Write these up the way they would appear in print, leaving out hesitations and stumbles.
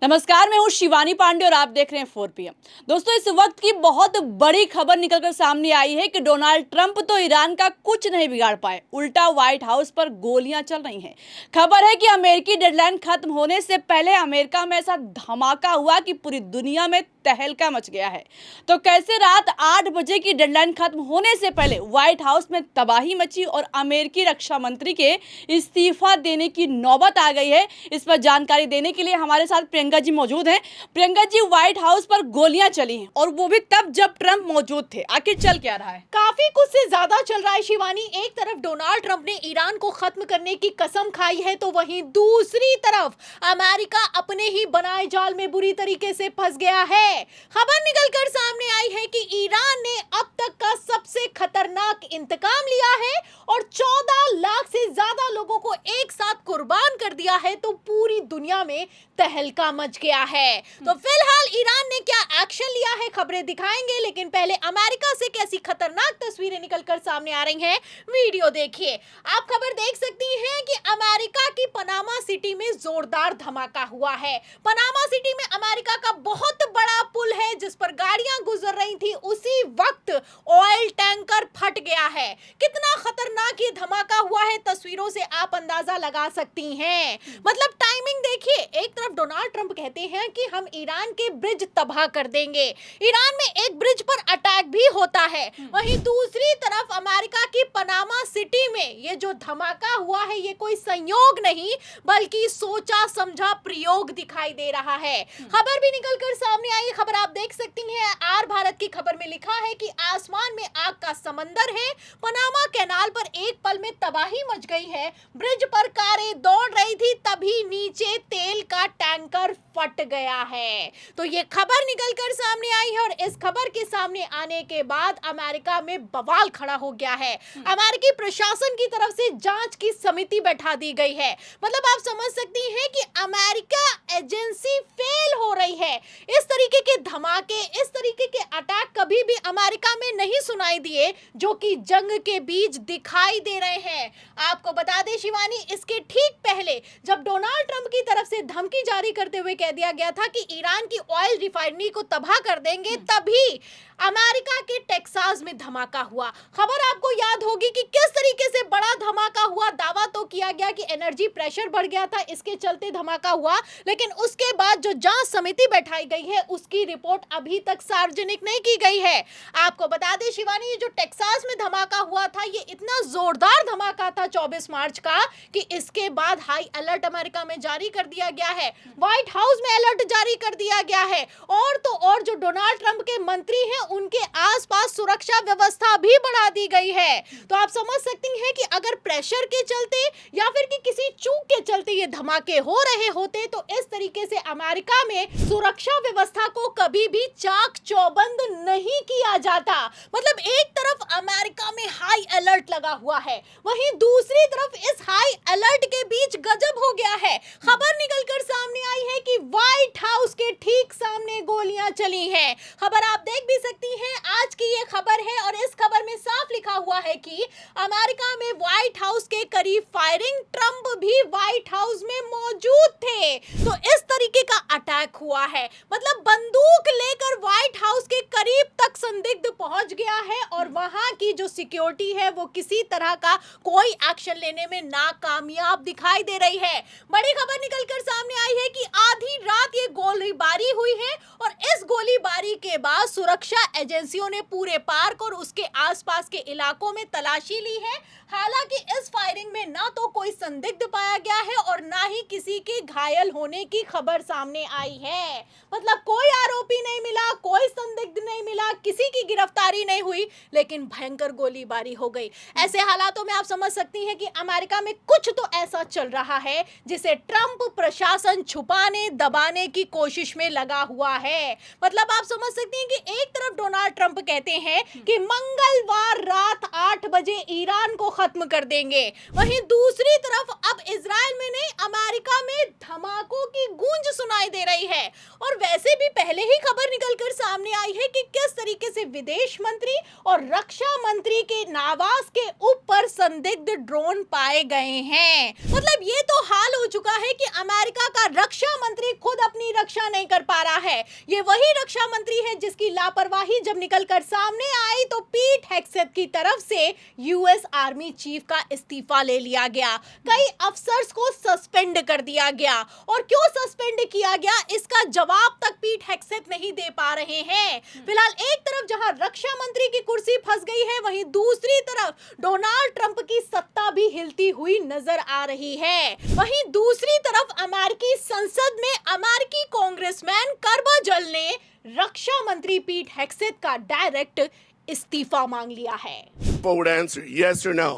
नमस्कार, मैं हूँ शिवानी पांडे और आप देख रहे हैं 4 PM। दोस्तों, इस वक्त की बहुत बड़ी खबर निकलकर सामने आई है कि डोनाल्ड ट्रंप तो ईरान का कुछ नहीं बिगाड़ पाए, उल्टा व्हाइट हाउस पर गोलियां चल रही हैं। खबर है कि अमेरिकी डेडलाइन खत्म होने से पहले अमेरिका में ऐसा धमाका हुआ कि पूरी दुनिया में तहलका मच गया है। तो कैसे रात 8 बजे की डेडलाइन खत्म होने से पहले व्हाइट हाउस में तबाही मची और अमेरिकी रक्षा मंत्री के इस्तीफा देने की नौबत आ गई है, इस पर जानकारी देने के लिए हमारे साथ प्रियंका जी मौजूद हैं। प्रियंका जी, व्हाइट हाउस पर गोलियां चली हैं और वो भी तब जब ट्रंप मौजूद थे, आखिर चल क्या रहा है? काफी कुछ से ज्यादा चल रहा है शिवानी। एक तरफ डोनाल्ड ट्रंप ने ईरान को खत्म करने की कसम खाई है, तो वहीं दूसरी तरफ अमेरिका अपने ही बनाए जाल में बुरी तरीके से फंस गया है। खबर निकलकर सामने आई है कि ईरान ने अब तक का सबसे खतरनाक इंतकाम लिया है और 14 लाख से ज्यादा लोगों को एक साथ कुर्बान कर दिया है, तो पूरी दुनिया में तहलका मच गया है। तो फिलहाल ईरान ने क्या एक्शन लिया है, खबरें दिखाएंगे, लेकिन पहले अमेरिका से कैसी खतरनाक तस्वीरें निकलकर सामने आ रही हैं, वीडियो देखिए। आप खबर देख सकती हैं कि अमेरिका की पनामा सिटी में जोरदार धमाका हुआ है। पनामा सिटी में अमेरिका का बहुत बड़ा पुल है जिस पर गाड़ियां गुजर रही थी, उसी वक्त ऑयल टैंकर फट गया है। कितना खतरनाक ये धमाका हुआ है, तस्वीरों से आप अंदाजा लगा सकती हैं। मतलब टाइमिंग देखिए, एक तरफ डोनाल्ड ट्रंप कहते हैं कि हम ईरान के ब्रिज तबाह कर देंगे, ईरान में एक ब्रिज पर अटैक भी होता है, वहीं दूसरी तरफ अमेरिका की पनामा सिटी में ये जो धमाका हुआ है ये कोई संयोग नहीं बल्कि सोचा समझा प्रयोग दिखाई दे रहा है। खबर भी निकलकर सामने आई, खबर आप देख सकती हैं। आर भारत की खबर में लिखा है कि आसमान में आग का समंदर है, पनामा कैनाल पर एक पल में तबाही मच गई है, ब्रिज पर कारें दौड़ रही थी, तभी नीचे तेल का टैंकर फट गया है। तो ये खबर निकलकर सामने आई है और इस खबर के सामने आने के बाद अमेरिका में बवाल खड़ा हो गया है। अमेरिकी प्रशासन की तरफ से जांच की समिति बैठा दी गई है। मतलब आप समझ सकती हैं कि अमेरिका एजेंसी फेल हो रही है। इस तरीके के धमाके, इस तरीके के अटैक कभी भी अमेरिका में नहीं सुनाई दिए जो कि जंग के बीच दिखाई दे रहे हैं। आपको बता दें शिवानी, इसके ठीक पहले जब डोनाल्ड ट्रंप की तरफ से धमकी जारी करते हुए कह दिया गया था कि ईरान की ऑयल रिफाइनरी को तबाह कर देंगे, तभी अमेरिका के टेक्सास में धमाका हुआ। खबर आपको याद होगी कि किस तरीके से बड़ा धमाका हुआ। दावा तो किया गया कि एनर्जी प्रेशर बढ़ गया था, इसके चलते धमाका हुआ, लेकिन उसके बाद जो जांच समिति बैठाई गई है उसकी रिपोर्ट अभी तक सार्वजनिक नहीं की गई है। आपको बता दें शिवानी, ये जो टेक्सास में धमाका हुआ था ये इतना जोरदार धमाका था 24 मार्च का कि इसके बाद हाई अलर्ट अमेरिका में जारी कर दिया गया है, व्हाइट हाउस में अलर्ट जारी कर दिया गया है, और तो और जो डोनाल्ड ट्रंप के मंत्री हैं उनके आसपास सुरक्षा व्यवस्था भी बढ़ा दी गई है। तो आप समझ सकती हैं कि अगर प्रेशर के चलते या फिर कि किसी चूक के चलते ये धमाके हो रहे होते तो इस तरीके से अमेरिका में सुरक्षा व्यवस्था को कभी भी चाक चौबंद नहीं किया जाता। मतलब एक तरफ अमेरिका में हाई अलर्ट लगा हुआ है, वहीं दूसरी तरफ इस हाई अलर्ट के बीच गजब हो गया है। खबर निकलकर सामने आई है कि व्हाइट हाउस के ठीक सामने गोलियां चली हैं। खबर आप देख भी सकती हैं, आज की ये खबर है और इस खबर में साफ लिखा हुआ है कि अमेरिका में व्हाइट हाउस के करीब फायरिंग, ट्रंप भी व्हाइट हाउस में मौजूद थे, तो इस तरीके का अटैक हुआ है। मतलब बंदूक लेकर व्हाइट हाउस के करीब तक संदिग्ध पहुंच गया है और वहां की जो सिक्योरिटी है वो किसी तरह का कोई एक्शन लेने में नाकामयाब दिखाई दे रही है। बड़ी खबर निकलकर सामने आई है कि आधी रात ये गोलीबारी हुई है और इस गोलीबारी के बाद सुरक्षा एजेंसियों ने पूरे पार्क और उसके आसपास के इलाकों में तलाशी ली है। हालांकि इस फायरिंग में ना तो कोई संदिग्ध पाया गया है और ना ही किसी के घायल होने की खबर सामने आई है। मतलब कोई आरोपी नहीं मिला, कोई संदिग्ध नहीं मिला, किसी की गिरफ्तारी नहीं हुई, लेकिन भयंकर गोलीबारी हो गई। ऐसे हालातों में आप समझ सकती हैं कि अमेरिका में कुछ तो ऐसा चल रहा है जिसे ट्रंप प्रशासन छुपाने दबाने की कोशिश में लगा हुआ है। मतलब आप समझ सकती हैं कि एक तरफ डोनाल्ड ट्रंप कहते हैं कि मंगलवार रात 8 बजे ईरान को खत्म कर देंगे, वहीं दूसरी तरफ अब इजराइल में नहीं अमेरिका में धमाकों की गूंज सुनाई दे रही है। और वैसे भी पहले ही खबर निकलकर सामने आई है कि किस तरीके से विदेश मंत्री और रक्षा मंत्री के आवास के ऊपर संदिग्ध ड्रोन पाए गए हैं। मतलब ये तो हाल हो चुका है कि अमेरिका का रक्षा मंत्री खुद अपनी रक्षा नहीं कर पा रहा है। ये वही रक्षा मंत्री है जिसकी लापरवाही जब निकलकर सामने आई तो पीट हेग्सेथ की तरफ से यूएस आर्मी चीफ का इस्तीफा ले लिया गया, कई अफसर्स को सस्पेंड कर दिया गया। और क्यों सस्पेंड किया गया इसका जवाब तक पीट हेग्सेथ नहीं दे पा रहे हैं। फिलहाल एक तरफ जहां रक्षा मंत्री की कुर्सी फंस गई है, वहीं दूसरी तरफ डोनाल्ड ट्रंप की सत्ता भी हिलती हुई नजर आ रही है। वहीं दूसरी तरफ अमेरिकी संसद में अमेरिकी कांग्रेसमैन करबजल ने रक्षा मंत्री पीट हेग्सेथ का डायरेक्ट इस्तीफा मांग लिया है। Forward answer, yes or no?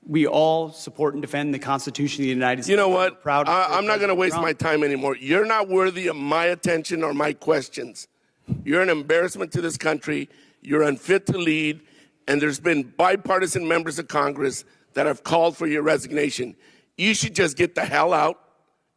We all support and defend the Constitution of the United States. You know what? Proud of I'm not going to waste Trump. my time anymore. You're not worthy of my attention or my questions. You're an embarrassment to this country. You're unfit to lead. And there's been bipartisan members of Congress that have called for your resignation. You should just get the hell out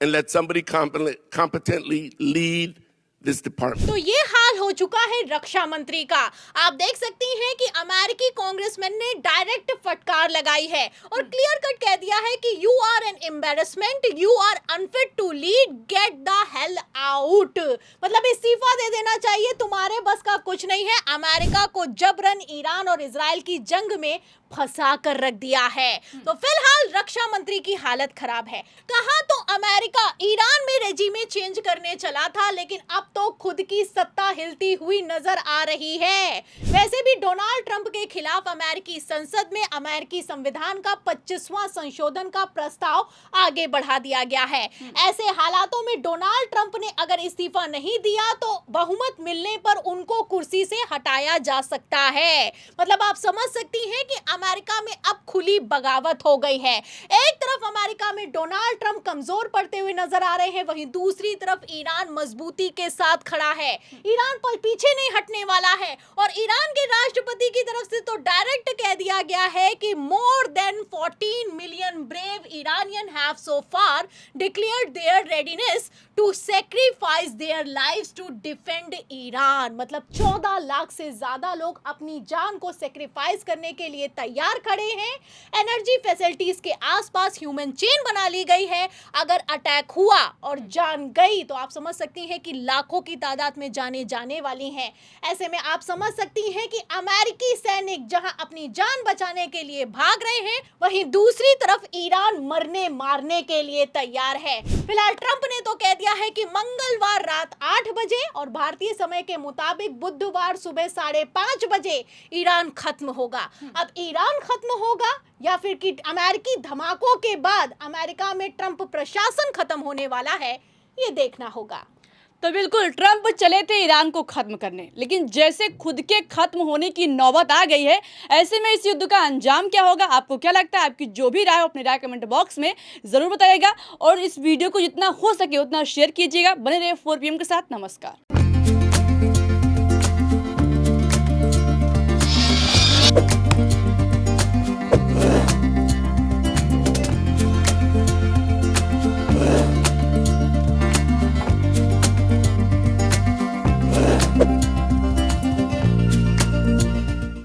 and let somebody competently lead this department. तो ये हाल हो चुका है रक्षा मंत्री का। आप देख सकती हैं कि अमेरिकी कांग्रेसमैन ने डायरेक्ट फटकार लगाई है और क्लियर कट कह दिया है कि you are an embarrassment, you are unfit to lead, get the hell out. मतलब इस्तीफा दे देना चाहिए, तुम्हारे बस का कुछ नहीं है। अमेरिका को जबरन ईरान और इजराइल की जंग में फंसा कर रख दिया है। तो फिलहाल रक्षा मंत्री की हालत खराब है। कहा तो अमेरिका ईरान में रेजिमे चेंज करने चला था, लेकिन अब तो खुद की सत्ता हिलती हुई नजर आ रही है। वैसे भी डोनाल्ड ट्रंप के खिलाफ अमेरिकी संसद में अमेरिकी संविधान का 25वां संशोधन का प्रस्ताव आगे बढ़ा दिया गया है। ऐसे हालातों में डोनाल्ड ट्रंप ने अगर इस्तीफा नहीं दिया तो बहुमत मिलने पर उनको कुर्सी से हटाया जा सकता है। मतलब आप समझ सकती हैं कि अमेरिका में अब खुली बगावत हो गई है। एक तरफ अमेरिका में डोनाल्ड ट्रंप कमजोर पड़ते हुए नजर आ रहे हैं, वहीं दूसरी तरफ ईरान मजबूती के साथ खड़ा है। ईरान पर पीछे नहीं हटने वाला है और ईरान के राष्ट्रपति की तरफ से तो डायरेक्ट कह दिया गया है कि more than 14 million brave Iranian have so far declared their readiness to sacrifice their lives to defend Iran. मतलब 14 लाख से ज्यादा लोग अपनी जान को सैक्रिफाइस करने के लिए तैयार खड़े हैं। एनर्जी फैसिलिटीज के आसपास ह्यूमन चेन बना ली गई है। अगर अटैक हुआ और जान गई तो आप समझ सकती हैं कि लाखों की तादाद में जाने जाने वाली हैं। ऐसे में आप समझ सकती हैं कि अमेरिकी सैनिक जहां अपनी जान बचाने के लिए भाग रहे हैं, वहीं दूसरी तरफ ईरान मरने मारने के लिए तैयार है। फिलहाल ट्रंप ने तो कह दिया है कि मंगलवार रात 8 बजे और भारतीय समय के मुताबिक बुधवार सुबह 5:30 बजे ईरान खत्म होगा। अब ईरान खत्म होगा या फिर कि अमेरिकी धमाकों के बाद अमेरिका में ट्रंप प्रशासन खत्म होने वाला है, ये देखना होगा। तो बिल्कुल ट्रंप चले थे ईरान को खत्म करने, लेकिन जैसे खुद के खत्म होने की नौबत आ गई है, ऐसे में इस युद्ध का अंजाम क्या होगा? आपको क्या लगता है? आपकी जो भी राय हो अपनी राय कमेंट बॉक्स में जरूर बताइएगा और इस वीडियो को जितना हो सके उतना शेयर कीजिएगा। बने रहिए 4 PM के साथ। नमस्कार।